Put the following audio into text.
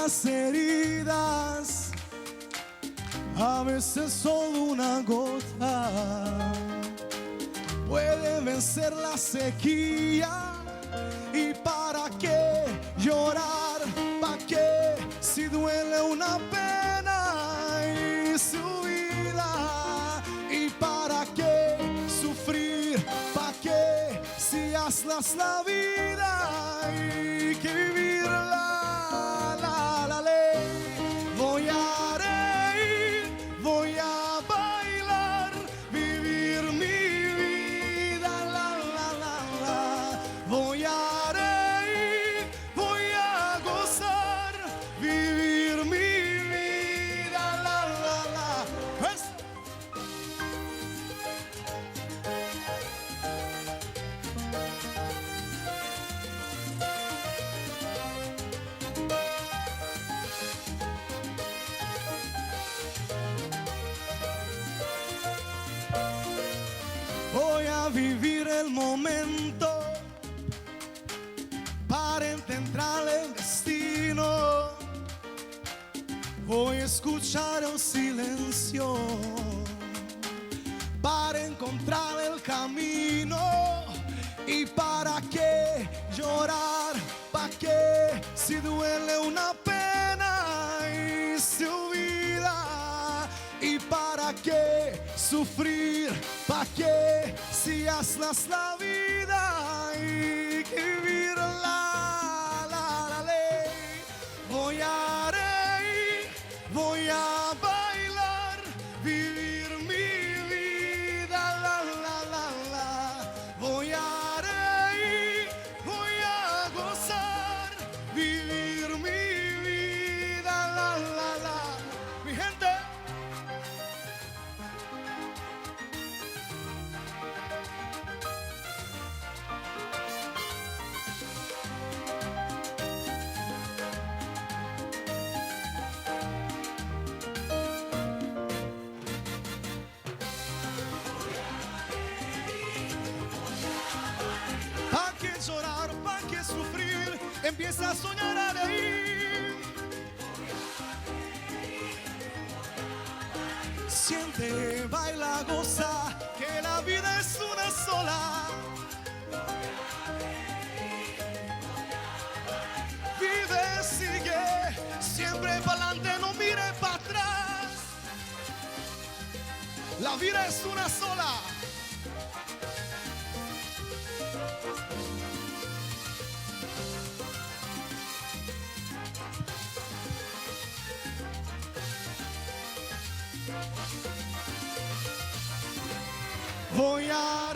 las heridas, a veces solo una gota puede vencer la sequía. ¿Y para qué llorar? ¿Para qué si duele una pena y su vida? ¿Y para qué sufrir? ¿Para qué si hazlas la vida hay que vivirla? La ley. Voy a reír, voy a bailar, vivir mi vida, la. Voy a reír, voy a gozar, vivir mi vida, la. Pues, voy a vivir el momento para encontrar el destino. Voy a escuchar el silencio para encontrar el camino. ¿Y para qué llorar? ¿Para qué si duele una pena y su vida? ¿Y para qué sufrir? ¿Para qué si hazlas la vida y que vivirla? La ley. Voy a reír, voy a bailar, vivir mi vida, la. Voy a reír, voy a gozar, vivir mi vida, la. Mi gente. ¿Para qué llorar? ¿Para qué sufrir? Empieza a soñar a reír. Siente, baila, goza, que la vida es una sola. Vive, sigue, siempre para adelante, no mire para atrás. La vida es una sola. Voy a